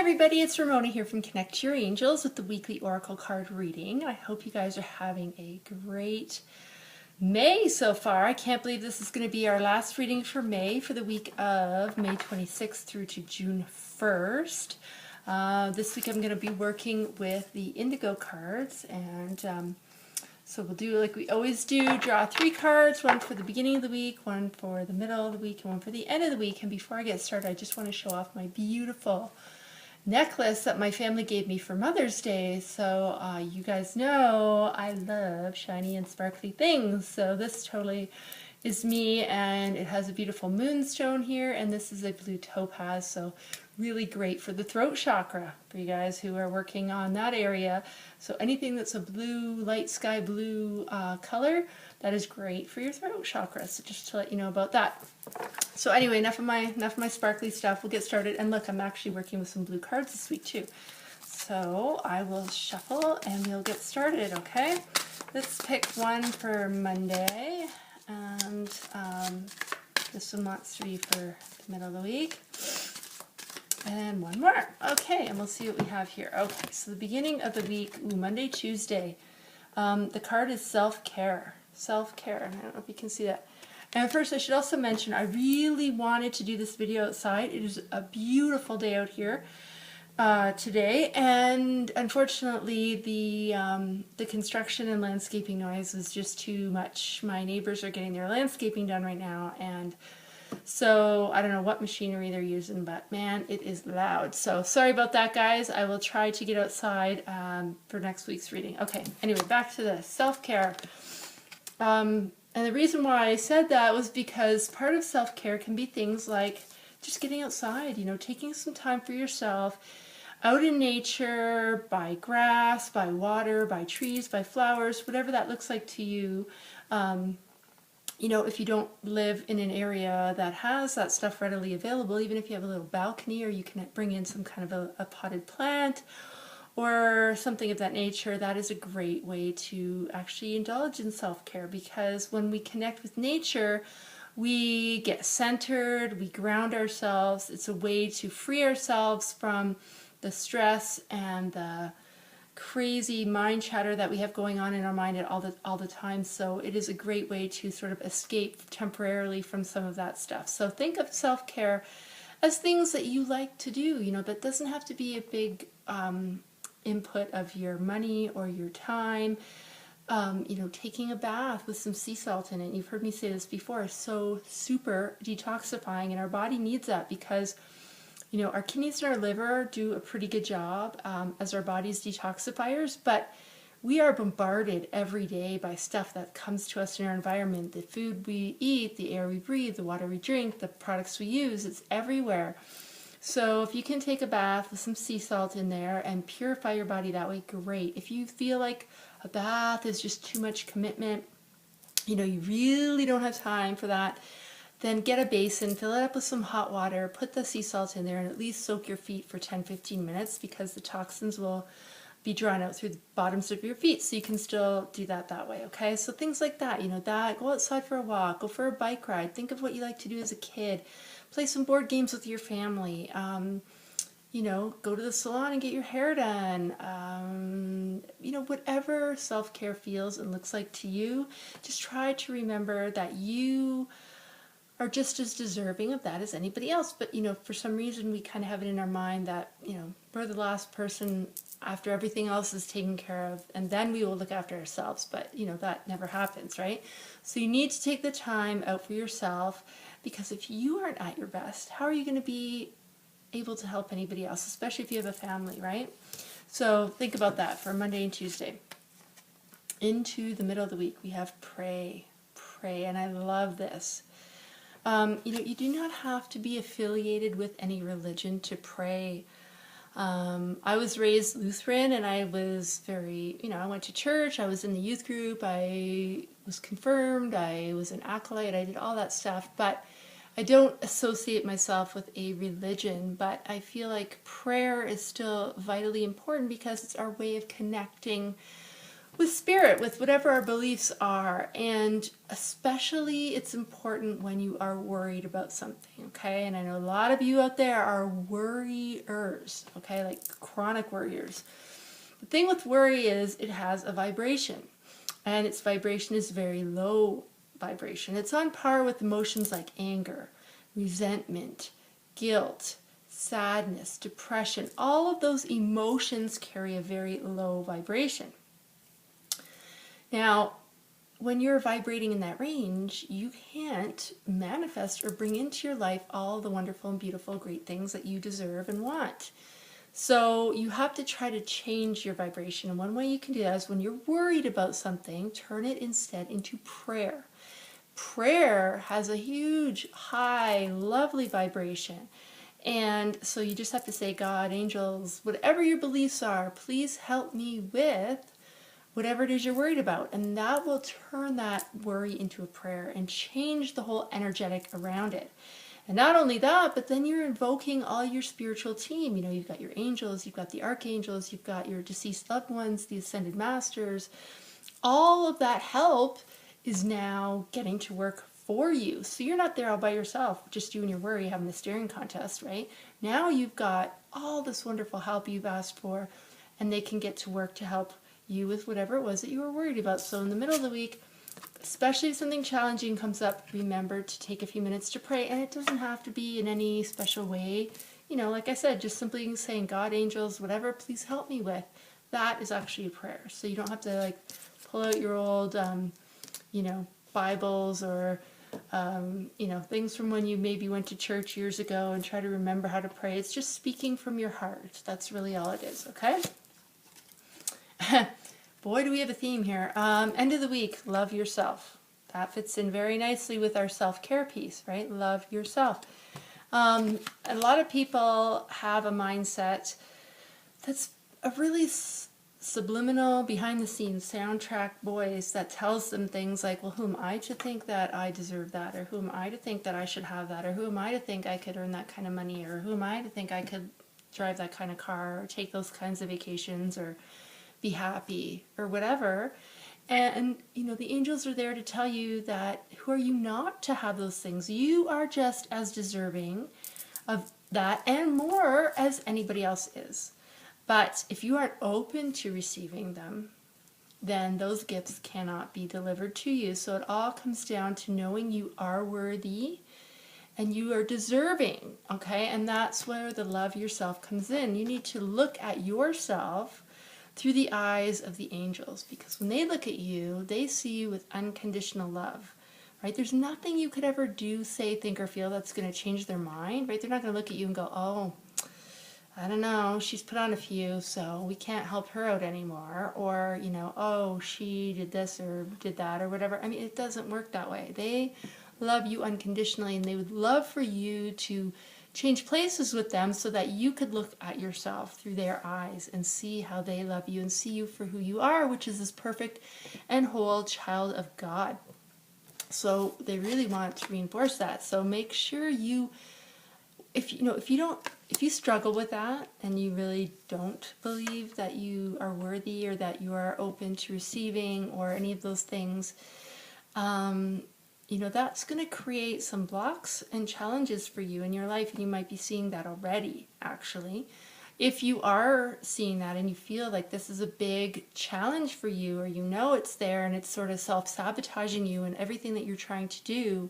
everybody, it's Ramona here from Connect Your Angels with the weekly Oracle card reading. I hope you guys are having a great May so far. I can't believe this is going to be our last reading for May for the week of May 26th through to June 1st. This week I'm going to be working with the Indigo cards, and so we'll do like we always do, draw 3 cards, one for the beginning of the week, one for the middle of the week, and one for the end of the week. And before I get started, I just want to show off my beautiful necklace that my family gave me for Mother's Day. So you guys know I love shiny and sparkly things. So this totally is me, and it has a beautiful moonstone here, and this is a blue topaz. So really great for the throat chakra for you guys who are working on that area. So anything that's a blue, light sky blue color, that is great for your throat chakra. So just to let you know about that. So anyway, enough of my sparkly stuff. We'll get started. And look, I'm actually working with some blue cards this week too. So I will shuffle and we'll get started, okay? Let's pick one for Monday. And this one wants to be for the middle of the week. And one more. Okay, and we'll see what we have here. Okay, so the beginning of the week, Monday, Tuesday. The card is self-care. Self-care. I don't know if you can see that. And first, I should also mention, I really wanted to do this video outside. It is a beautiful day out here today, and unfortunately, the construction and landscaping noise was just too much. My neighbors are getting their landscaping done right now, and so I don't know what machinery they're using, but man, it is loud. So sorry about that, guys. I will try to get outside for next week's reading. Okay, anyway, back to the self-care. And the reason why I said that was because part of self-care can be things like just getting outside, you know, taking some time for yourself, out in nature, by grass, by water, by trees, by flowers, whatever that looks like to you. You know, if you don't live in an area that has that stuff readily available, even if you have a little balcony, or you can bring in some kind of a potted plant or something of that nature, that is a great way to actually indulge in self-care, because when we connect with nature, we get centered, we ground ourselves. It's a way to free ourselves from the stress and the crazy mind chatter that we have going on in our mind all the time. So it is a great way to sort of escape temporarily from some of that stuff. So think of self-care as things that you like to do. You know, that doesn't have to be a big input of your money or your time. You know, taking a bath with some sea salt in it. You've heard me say this before. It's so super detoxifying, and our body needs that because, you know, our kidneys and our liver do a pretty good job as our body's detoxifiers, but we are bombarded every day by stuff that comes to us in our environment. The food we eat, the air we breathe, the water we drink, the products we use, it's everywhere. So if you can take a bath with some sea salt in there and purify your body that way, great. If you feel like a bath is just too much commitment, you know, you really don't have time for that, then get a basin, fill it up with some hot water, put the sea salt in there, and at least soak your feet for 10-15 minutes, because the toxins will be drawn out through the bottoms of your feet. So you can still do that way, okay? So things like that, you know, that, go outside for a walk, go for a bike ride, think of what you like to do as a kid, play some board games with your family, you know, go to the salon and get your hair done, you know, whatever self-care feels and looks like to you, just try to remember that you are just as deserving of that as anybody else. But, you know, for some reason we kind of have it in our mind that, you know, we're the last person after everything else is taken care of, and then we will look after ourselves. But, you know, that never happens, right? So you need to take the time out for yourself, because if you aren't at your best, how are you going to be able to help anybody else, especially if you have a family, right? So think about that for Monday and Tuesday. Into the middle of the week, we have pray, and I love this. You know, you do not have to be affiliated with any religion to pray. I was raised Lutheran, and I was very, you know, I went to church, I was in the youth group, I was confirmed, I was an acolyte, I did all that stuff, but I don't associate myself with a religion. But I feel like prayer is still vitally important, because it's our way of connecting with spirit, with whatever our beliefs are. And especially it's important when you are worried about something, okay? And I know a lot of you out there are worriers, okay? Like chronic worriers. The thing with worry is it has a vibration, and its vibration is very low vibration. It's on par with emotions like anger, resentment, guilt, sadness, depression. All of those emotions carry a very low vibration. Now, when you're vibrating in that range, you can't manifest or bring into your life all the wonderful and beautiful, great things that you deserve and want. So you have to try to change your vibration. And one way you can do that is when you're worried about something, turn it instead into prayer. Prayer has a huge, high, lovely vibration. And so you just have to say, God, angels, whatever your beliefs are, please help me with whatever it is you're worried about. And that will turn that worry into a prayer and change the whole energetic around it. And not only that, but then you're invoking all your spiritual team. You know, you've got your angels, you've got the archangels, you've got your deceased loved ones, the ascended masters. All of that help is now getting to work for you. So you're not there all by yourself, just you and your worry having the staring contest, right? Now you've got all this wonderful help you've asked for, and they can get to work to help you with whatever it was that you were worried about. So in the middle of the week, especially if something challenging comes up, remember to take a few minutes to pray. And it doesn't have to be in any special way. You know, like I said, just simply saying, God, angels, whatever, please help me with. That is actually a prayer. So you don't have to like pull out your old, Bibles or, things from when you maybe went to church years ago and try to remember how to pray. It's just speaking from your heart. That's really all it is, okay? Boy, do we have a theme here. End of the week, love yourself. That fits in very nicely with our self-care piece, right? Love yourself. A lot of people have a mindset that's a really subliminal, behind-the-scenes soundtrack voice that tells them things like, well, who am I to think that I deserve that? Or who am I to think that I should have that? Or who am I to think I could earn that kind of money? Or who am I to think I could drive that kind of car or take those kinds of vacations or be happy or whatever. And the angels are there to tell you that who are you not to have those things? You are just as deserving of that and more as anybody else is. But if you aren't open to receiving them, then those gifts cannot be delivered to you. So it all comes down to knowing you are worthy and you are deserving, okay? And that's where the love yourself comes in. You need to look at yourself through the eyes of the angels, because when they look at you, they see you with unconditional love, right? There's nothing you could ever do, say, think, or feel that's going to change their mind, right? They're not going to look at you and go, oh, I don't know, she's put on a few, so we can't help her out anymore. Or, oh, she did this or did that or whatever. I mean, it doesn't work that way. They love you unconditionally, and they would love for you to change places with them so that you could look at yourself through their eyes and see how they love you and see you for who you are, which is this perfect and whole child of God. So they really want to reinforce that. So make sure if you struggle with that and you really don't believe that you are worthy or that you are open to receiving or any of those things, that's going to create some blocks and challenges for you in your life, and you might be seeing that already, actually. If you are seeing that and you feel like this is a big challenge for you, or it's there and it's sort of self-sabotaging you and everything that you're trying to do,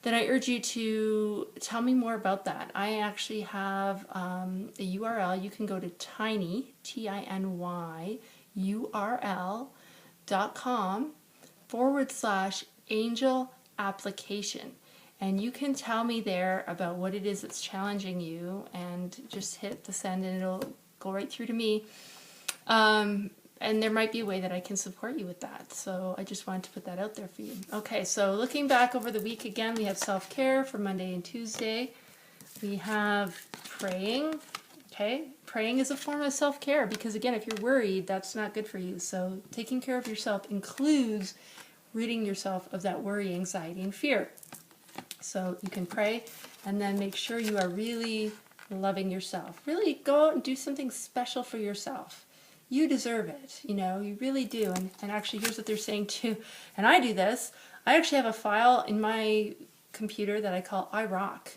then I urge you to tell me more about that. I actually have a URL. You can go to tiny, TINY, URL.com/angel application. And you can tell me there about what it is that's challenging you, and just hit the send and it'll go right through to me. And there might be a way that I can support you with that. So I just wanted to put that out there for you. Okay, so looking back over the week again, we have self-care for Monday and Tuesday. We have praying. Okay, praying is a form of self-care because, again, if you're worried, that's not good for you. So taking care of yourself includes ridding yourself of that worry, anxiety, and fear. So you can pray and then make sure you are really loving yourself. Really go out and do something special for yourself. you deserve it. You know, you really do. And actually, here's what they're saying too. And I do this. I actually have a file in my computer that I call I Rock.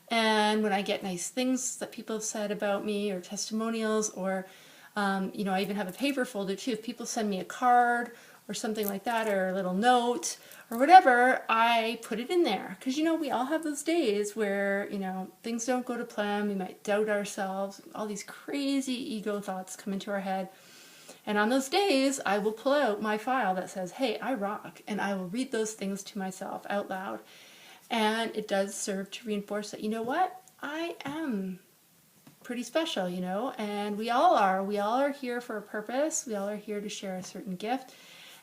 And when I get nice things that people have said about me or testimonials or, you know, I even have a paper folder too. If people send me a card or something like that or a little note or whatever, I put it in there. Because, you know, we all have those days where, you know, things don't go to plan. We might doubt ourselves. All these crazy ego thoughts come into our head. And on those days, I will pull out my file that says, hey, I rock. And I will read those things to myself out loud. And it does serve to reinforce that, you know what? I am pretty special, you know, and we all are. We all are here for a purpose. We all are here to share a certain gift.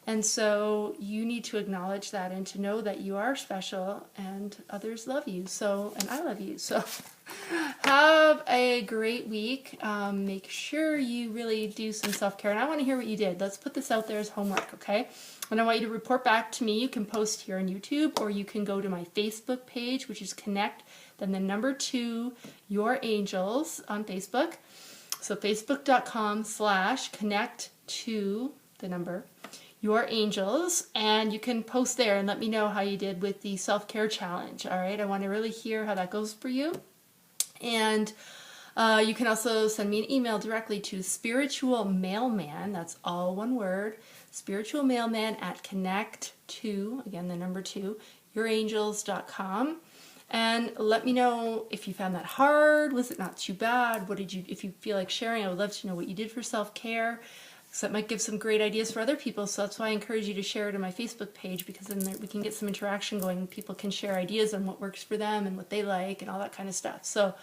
And so you need to acknowledge that and to know that you are special and others love you. So, and I love you. So have a great week. Make sure you really do some self-care. And I want to hear what you did. Let's put this out there as homework, okay? And I want you to report back to me. You can post here on YouTube, or you can go to my Facebook page, which is Connect, then the number 2, Your Angels on Facebook. So facebook.com/connect2, the number, Your Angels, and you can post there and let me know how you did with the self-care challenge. All right, I want to really hear how that goes for you. And you can also send me an email directly to Spiritual Mailman, that's all one word, Spiritual Mailman at connect2, again the number 2, yourangels.com. And let me know if you found that hard. Was it not too bad? What did you, if you feel like sharing, I would love to know what you did for self-care. So that might give some great ideas for other people. So that's why I encourage you to share it on my Facebook page, because then we can get some interaction going. People can share ideas on what works for them and what they like and all that kind of stuff. So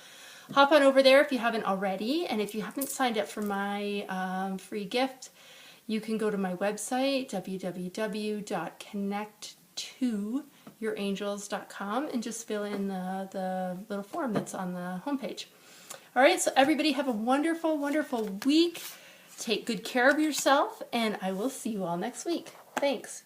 hop on over there if you haven't already. And if you haven't signed up for my free gift, you can go to my website, www.connect2yourangels.com, and just fill in the little form that's on the homepage. All right, so everybody have a wonderful, wonderful week. Take good care of yourself, and I will see you all next week. Thanks.